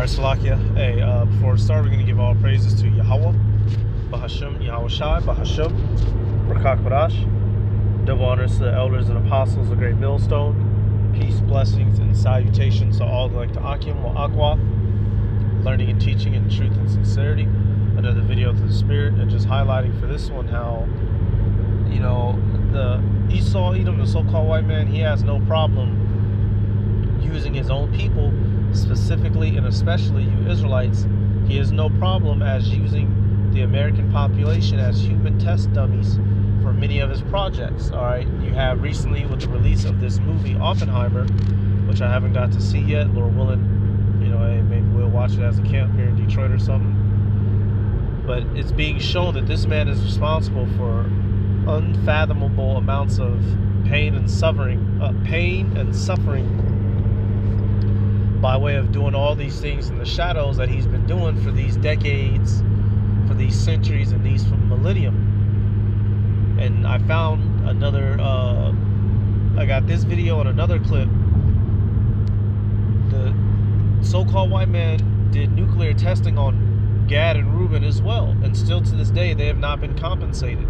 Alright, Salakia. Hey, before we start, we're going to give all praises to Yahweh, Bahasham, Yahweh Shai, Bahasham, Barakak Badash. Double honors to the elders and apostles, the great millstone. Peace, blessings, and salutations to all like to Akim wa Akwath, learning and teaching in truth and sincerity. Another video to the Spirit, and just highlighting for this one how, you know, the Esau Edom, the so-called white man, he has no problem using his own people, specifically and especially you Israelites. He has no problem as using the American population as human test dummies for many of his projects. All right, you have recently with the release of this movie Oppenheimer, which I haven't got to see yet. Lord willing, you know, hey, maybe we'll watch it as a camp here in Detroit or something. But it's being shown that this man is responsible for unfathomable amounts of pain and suffering, by way of doing all these things in the shadows that he's been doing for these decades, for these centuries, and these for millennium. And I found another, I got this video and another clip. The so-called white man did nuclear testing on Gad and Reuben as well, and still to this day they have not been compensated.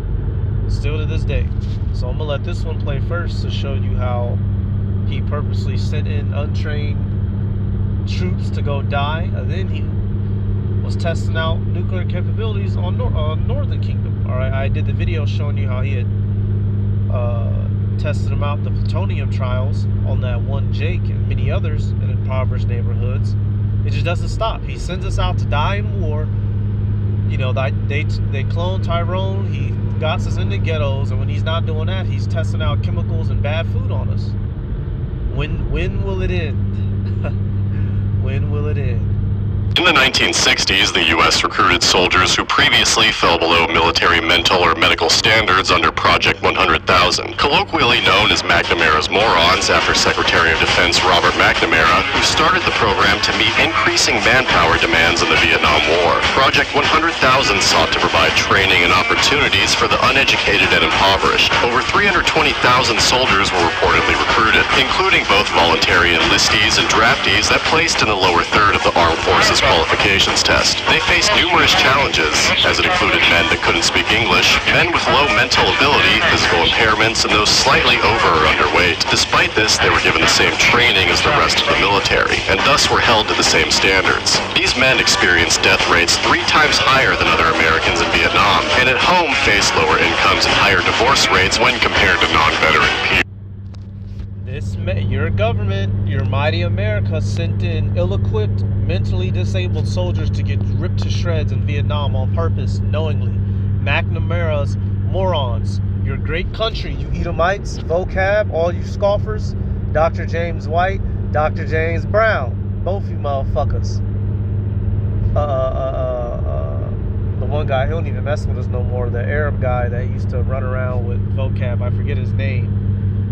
Still to this day. So I'm gonna let this one play first to show you how he purposely sent in untrained troops to go die, and then he was testing out nuclear capabilities on Northern Kingdom. All right, I did the video showing you how he had tested them out, the plutonium trials on that one Jake and many others in impoverished neighborhoods. It just doesn't stop. He sends us out to die in war. You know, they cloned Tyrone. He got us in the ghettos, and when he's not doing that, he's testing out chemicals and bad food on us. When will it end? When will it end? In the 1960s, the U.S. recruited soldiers who previously fell below military mental or medical standards under Project 100,000, colloquially known as McNamara's Morons after Secretary of Defense Robert McNamara, who started the program to meet increasing manpower demands in the Vietnam War. Project 100,000 sought to provide training and opportunities for the uneducated and impoverished. Over 320,000 soldiers were reportedly recruited, including both voluntary enlistees and draftees that placed in the lower third of the Armed Forces qualifications test. They faced numerous challenges, as it included men that couldn't speak English, men with low mental ability, physical impairments, and those slightly over or underweight. Despite this, they were given the same training as the rest of the military, and thus were held to the same standards. These men experienced death rates 3 times higher than other Americans in Vietnam, and at home faced lower incomes and higher divorce rates when compared to non-veteran peers. Your government, your mighty America, sent in ill-equipped, mentally disabled soldiers to get ripped to shreds in Vietnam on purpose, knowingly. McNamara's Morons. Your great country, you Edomites, vocab, all you scoffers, Dr. James White, Dr. James Brown, both you motherfuckers. The one guy, he don't even mess with us no more, the Arab guy that used to run around with vocab, I forget his name.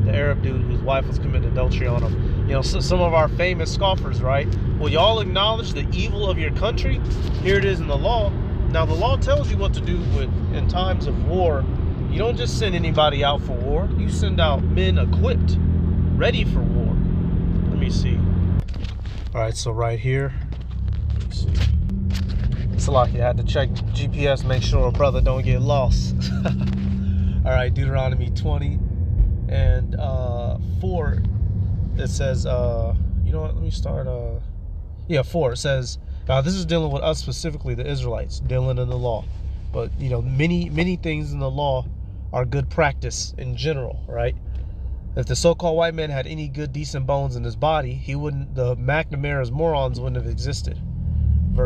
The Arab dude whose wife was committing adultery on him. You know, some of our famous scoffers, right? Will y'all acknowledge the evil of your country? Here it is in the law. Now, the law tells you what to do in times of war. You don't just send anybody out for war. You send out men equipped, ready for war. Let me see. All right, so right here. Let me see. Salaki, I had to check GPS, make sure a brother don't get lost. All right, Deuteronomy 20. And 4, it says, you know what, let me start, 4, it says, now this is dealing with us specifically, the Israelites, dealing in the law. But, you know, many things in the law are good practice in general, right? If the so-called white man had any good, decent bones in his body, the McNamara's Morons wouldn't have existed.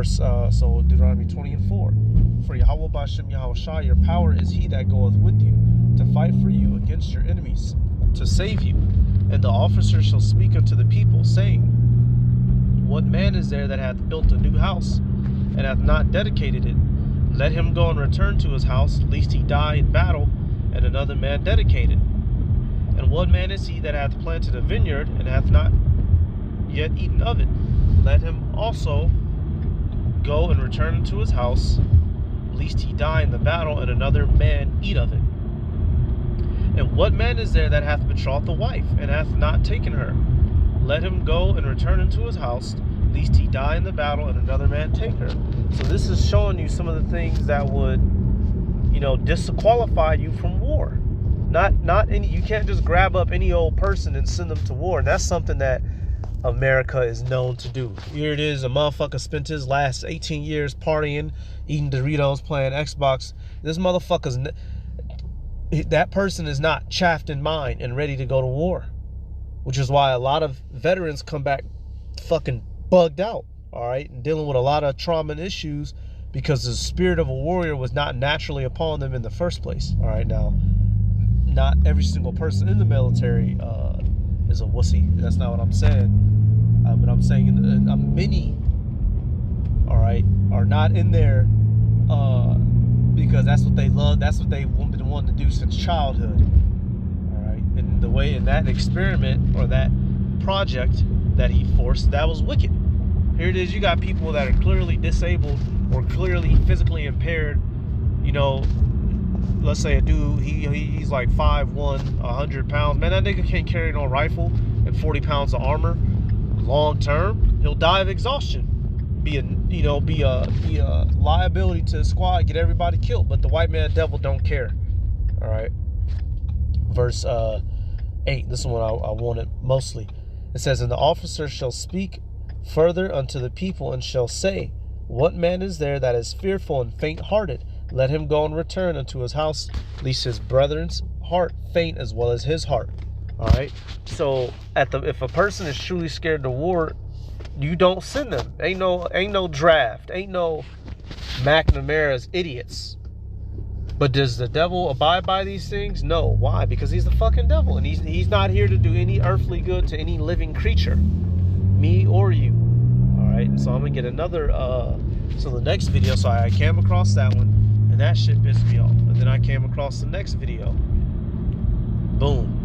So Deuteronomy 20 and 4. For Yahweh Bashem Yahweh Shai, your power is he that goeth with you, to fight for you against your enemies, to save you. And the officer shall speak unto the people, saying, what man is there that hath built a new house, and hath not dedicated it? Let him go and return to his house, lest he die in battle, and another man dedicate it. And what man is he that hath planted a vineyard, and hath not yet eaten of it? Let him also go and return into his house, lest he die in the battle, and another man eat of it. And what man is there that hath betrothed a wife, and hath not taken her? Let him go and return into his house, At least he die in the battle and another man take her. So this is showing you some of the things that would, you know, disqualify you from war. Not any. You can't just grab up any old person and send them to war. And that's something that America is known to do. Here it is, a motherfucker spent his last 18 years partying, eating Doritos, playing Xbox. This motherfucker's, that person is not chaffed in mind and ready to go to war, which is why a lot of veterans come back fucking bugged out, all right, and dealing with a lot of trauma and issues because the spirit of a warrior was not naturally upon them in the first place. All right, now, not every single person in the military is a wussy. That's not what I'm saying. But I'm saying many, all right, are not in there because that's what they love. That's what they've been wanting to do since childhood. All right, and the way in that experiment or that project that he forced, that was wicked. Here it is. You got people that are clearly disabled or clearly physically impaired. You know, let's say a dude, he's like 5'1", 100 pounds. Man, that nigga can't carry no rifle and 40 pounds of armor. Long term, he'll die of exhaustion. Be a liability to the squad, get everybody killed. But the white man devil don't care. All right. Verse 8. This is what I wanted mostly. It says, "And the officer shall speak further unto the people, and shall say, What man is there that is fearful and faint-hearted? Let him go and return unto his house, lest his brethren's heart faint as well as his heart." All right. So if a person is truly scared to war, you don't send them. Ain't no draft. Ain't no McNamara's idiots. But does the devil abide by these things? No. Why? Because he's the fucking devil, and he's not here to do any earthly good to any living creature, me or you. All right. So I'm gonna get another. So the next video. So I came across that one, and that shit pissed me off. And then I came across the next video. Boom.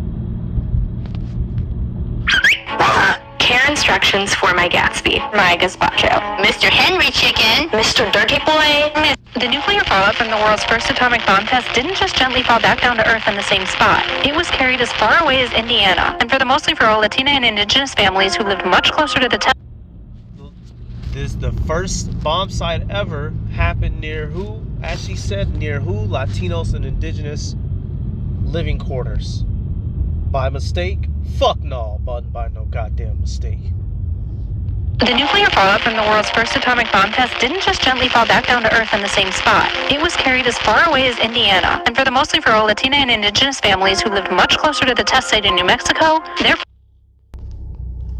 Care instructions for my Gatsby, my gazpacho, Mr. Henry Chicken, Mr. Dirty Boy. The nuclear fallout from the world's first atomic bomb test didn't just gently fall back down to Earth in the same spot. It was carried as far away as Indiana, and mostly for all Latina and indigenous families who lived much closer to the test. This the first bomb site ever happened near who? As she said, near who? Latinos and indigenous living quarters. By mistake? Fuck no, by no goddamn mistake. The nuclear fallout from the world's first atomic bomb test didn't just gently fall back down to Earth in the same spot. It was carried as far away as Indiana, and mostly for all Latina and indigenous families who lived much closer to the test site in New Mexico, their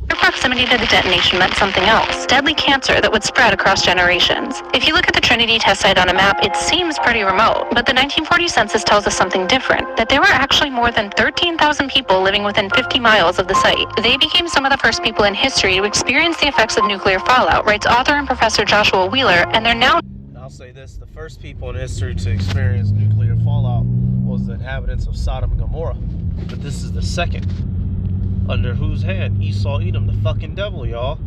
proximity to the detonation meant something else. Deadly cancer that would spread across generations. If you look at the Trinity test site on a map, it seems pretty remote, but the 1940 census tells us something different, that there were actually more than 13,000 people living within 50 miles of the site. They became some of the first people in history to experience the effects of nuclear fallout, writes author and Professor Joshua Wheeler, and they're now... I'll say this, the first people in history to experience nuclear fallout was the inhabitants of Sodom and Gomorrah, but this is the second. Under whose hand? Esau, Edom, the fucking devil, y'all.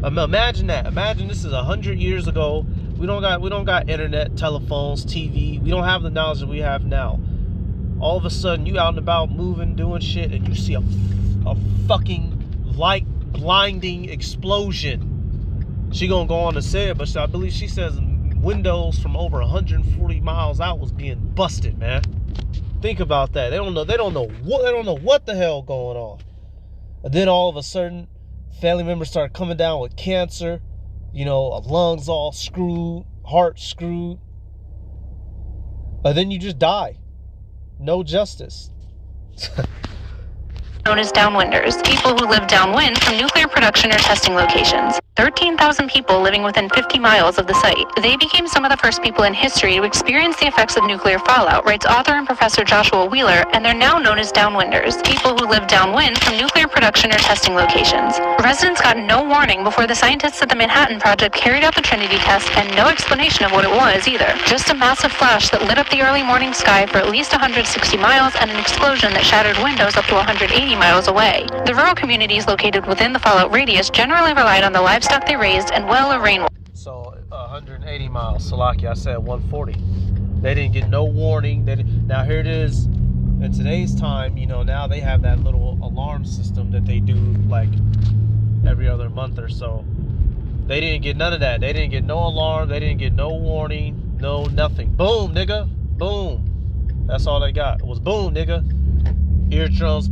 Imagine that. Imagine this is 100 years ago. We don't got internet, telephones, TV. We don't have the knowledge that we have now. All of a sudden, you out and about, moving, doing shit, and you see a fucking light blinding explosion. She gonna go on to say it, but I believe she says windows from over 140 miles out was being busted, man. Think about that. They don't know what the hell going on. And then all of a sudden, family members start coming down with cancer, you know, lungs all screwed, heart screwed. And then you just die. No justice. known as Downwinders, people who live downwind from nuclear production or testing locations. 13,000 people living within 50 miles of the site. They became some of the first people in history to experience the effects of nuclear fallout, writes author and Professor Joshua Wheeler, and they're now known as Downwinders, people who live downwind from nuclear production or testing locations. Residents got no warning before the scientists at the Manhattan Project carried out the Trinity test, and no explanation of what it was either. Just a massive flash that lit up the early morning sky for at least 160 miles and an explosion that shattered windows up to 180 miles away. The rural communities located within the fallout radius generally relied on the livestock they raised and well of rainwater. So 180 miles, Salaki, I said 140. They didn't get no warning. Now here it is. In today's time, you know, now they have that little alarm system that they do, like every other month or so. They didn't get none of that. They didn't get no alarm. They didn't get no warning. No nothing. Boom, nigga. Boom. That's all they got. It was boom, nigga. Eardrums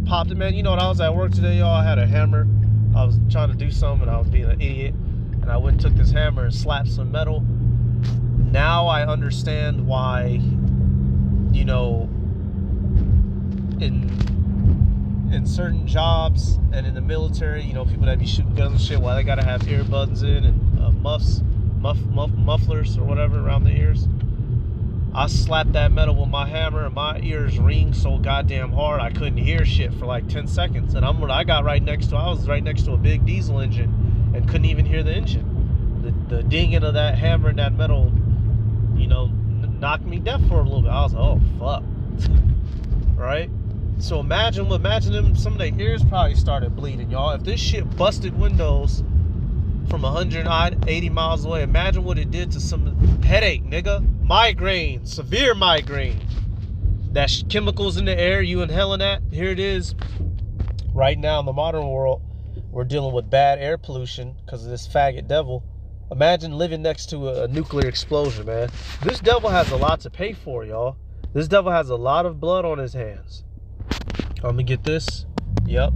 popped it, man. You know what? I was at work today, y'all. I had a hammer. I was trying to do something. I was being an idiot. And I went and took this hammer and slapped some metal. Now I understand why, you know, in certain jobs and in the military, you know, people that be shooting guns and shit, why they gotta have earbuds in and mufflers or whatever around the ears. I slapped that metal with my hammer and my ears ring so goddamn hard I couldn't hear shit for like 10 seconds. And I was right next to a big diesel engine and couldn't even hear the engine. The dinging of that hammer and that metal, you know, knocked me deaf for a little bit. I was like, oh fuck. Right? So imagine them, some of their ears probably started bleeding, y'all. If this shit busted windows from 180 miles away, imagine what it did to some headache, nigga. Migraine, severe migraine. That's chemicals in the air you inhaling that. Here it is. Right now in the modern world, we're dealing with bad air pollution because of this faggot devil. Imagine living next to a nuclear explosion, man. This devil has a lot to pay for, y'all. This devil has a lot of blood on his hands. I'm gonna get this. Yep.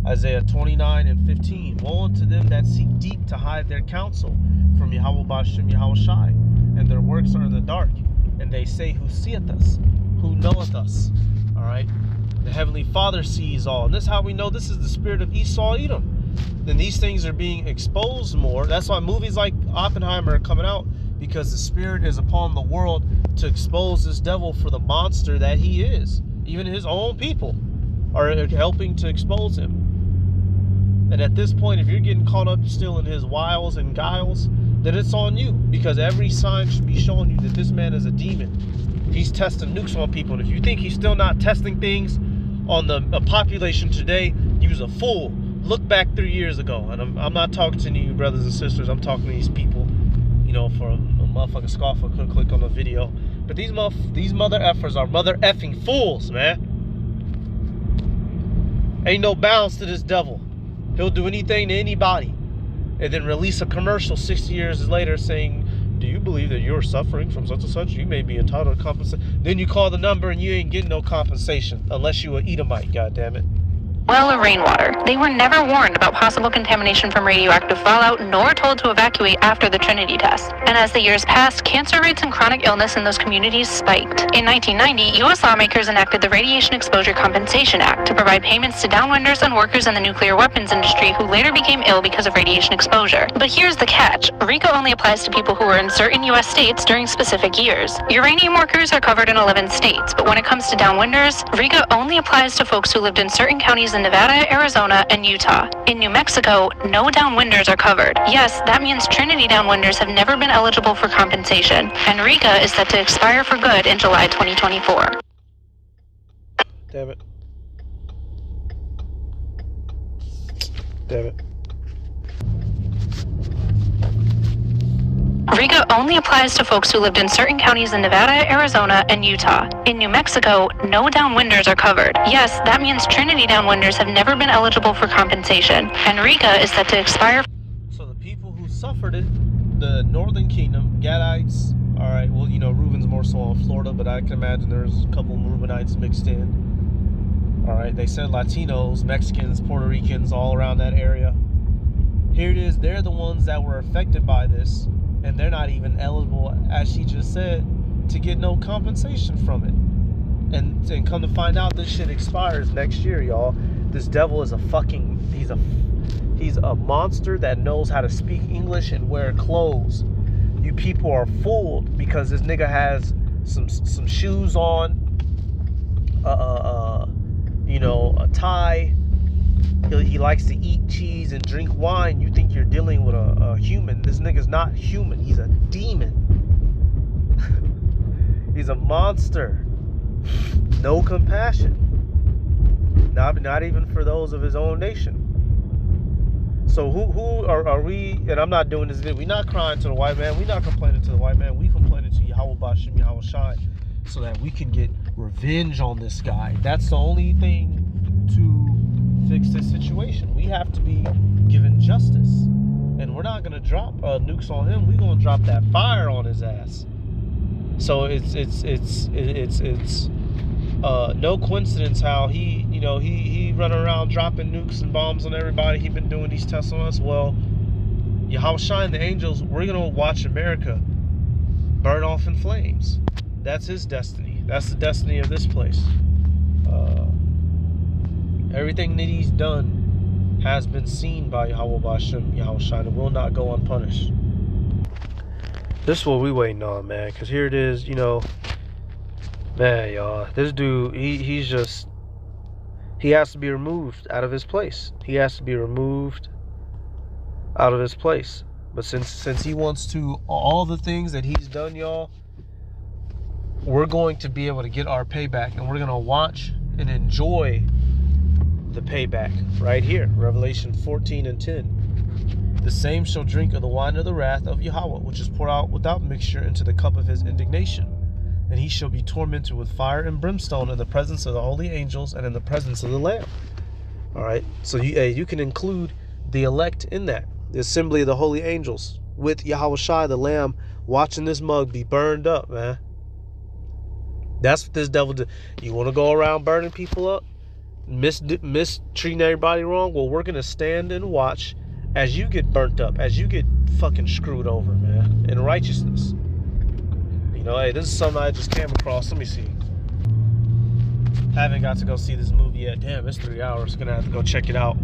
Isaiah 29:15. Woe unto them that seek deep to hide their counsel from Yahweh Bashem Yahweh Shai, and their works are in the dark. And they say, who seeth us? Who knoweth us? All right. The Heavenly Father sees all. And this is how we know this is the spirit of Esau Edom. Then these things are being exposed more. That's why movies like Oppenheimer are coming out, because the spirit is upon the world to expose this devil for the monster that he is. Even his own people are helping to expose him. And at this point, if you're getting caught up still in his wiles and guiles, then it's on you, because every sign should be showing you that this man is a demon. He's testing nukes on people. And if you think he's still not testing things on the population today, you's a fool. Look back 3 years ago. And I'm not talking to you brothers and sisters. I'm talking to these people. You know, for a motherfucking scoffer could click on the video. But these mother effers are mother effing fools, man. Ain't no bounds to this devil. He'll do anything to anybody. And then release a commercial 60 years later saying, do you believe that you're suffering from such and such? You may be entitled to compensation. Then you call the number and you ain't getting no compensation. Unless you an Edomite, goddammit. Well of rainwater. They were never warned about possible contamination from radioactive fallout, nor told to evacuate after the Trinity test. And as the years passed, cancer rates and chronic illness in those communities spiked. In 1990, U.S. lawmakers enacted the Radiation Exposure Compensation Act to provide payments to downwinders and workers in the nuclear weapons industry who later became ill because of radiation exposure. But here's the catch. RECA only applies to people who are in certain U.S. states during specific years. Uranium workers are covered in 11 states, but when it comes to downwinders, RECA only applies to folks who lived in certain counties in Nevada, Arizona, and Utah. In New Mexico, no downwinders are covered. Yes, that means Trinity downwinders have never been eligible for compensation, and RECA is set to expire for good in July 2024. Damn it. Damn it. RECA only applies to folks who lived in certain counties in Nevada, Arizona, and Utah. In New Mexico, no downwinders are covered. Yes, that means Trinity downwinders have never been eligible for compensation, and RECA is set to expire. So the people who suffered it, the Northern Kingdom, Gadites, all right, well, you know, Reuben's more so in Florida, but I can imagine there's a couple of Reubenites mixed in. All right, they said Latinos, Mexicans, Puerto Ricans, all around that area. Here it is, they're the ones that were affected by this. And they're not even eligible, as she just said, to get no compensation from it. And come to find out, this shit expires next year, y'all. This devil is he's a monster that knows how to speak English and wear clothes. You people are fooled because this nigga has some shoes on, you know, a tie. He likes to eat cheese and drink wine. You think you're dealing with a human. This nigga's not human. He's a demon. He's a monster. No compassion. Not even for those of his own nation. So who are we? And I'm not doing this video. We're not crying to the white man. We're not complaining to the white man. We complaining to Yahweh Bashem Yahweh Shai, so that we can get revenge on this guy. That's the only thing to fix this situation. We have to be given justice. And we're not going to drop nukes on him. We're going to drop that fire on his ass. So it's no coincidence how he run around dropping nukes and bombs on everybody. He been doing these tests on us. Well, Yahushua and the angels, we're going to watch America burn off in flames. That's his destiny. That's the destiny of this place. Everything that he's done has been seen by Yahweh B'Hashem, Yahushua, and will not go unpunished. This is what we waiting on, man, because here it is, man, y'all, this dude, he has to be removed out of his place. He has to be removed out of his place. But since he wants to, all the things that he's done, y'all, we're going to be able to get our payback, and we're going to watch and enjoy the payback right here. Revelation 14:10. The same shall drink of the wine of the wrath of Yahweh, which is poured out without mixture into the cup of his indignation. And he shall be tormented with fire and brimstone in the presence of the holy angels and in the presence of the Lamb. All right, so you can include the elect in that. The assembly of the holy angels with Yahushua, the Lamb, watching this mug be burned up, man. That's what this devil did. You want to go around burning people up? Mistreating everybody wrong? Well, we're going to stand and watch as you get burnt up, as you get fucking screwed over, man, in righteousness. Hey, this is something I just came across. Let me see. Haven't got to go see this movie yet. Damn, it's 3 hours. Gonna have to go check it out.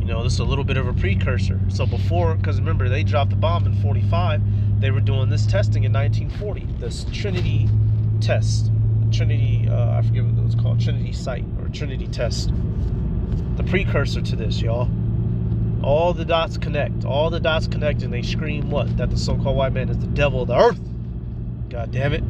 This is a little bit of a precursor. So before, because remember, they dropped the bomb in 45. They were doing this testing in 1940. This Trinity test. Trinity, I forget what it was called. Trinity site or Trinity test. The precursor to this, y'all. All the dots connect. All the dots connect, and they scream what? That the so-called white man is the devil of the earth. God damn it.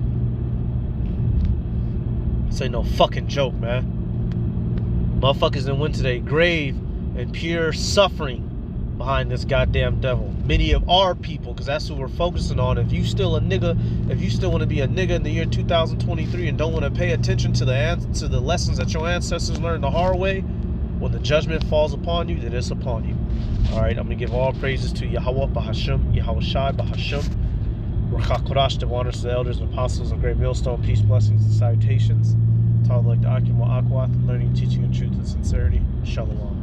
This ain't no fucking joke, man. Motherfuckers that went to their grave in pure suffering behind this goddamn devil. Many of our people, because that's who we're focusing on. If you still a nigga, if you still want to be a nigga in the year 2023 and don't want to pay attention to the lessons that your ancestors learned the hard way, when the judgment falls upon you, then it's upon you. Alright, I'm going to give all praises to Yahweh B'Hashem, Yahushua B'Hashem. Rakakorash, Downwinders, the elders and apostles of Great Millstone, peace, blessings, and salutations. To all like the Akim Aquath, learning, teaching, and truth and sincerity. Shalom.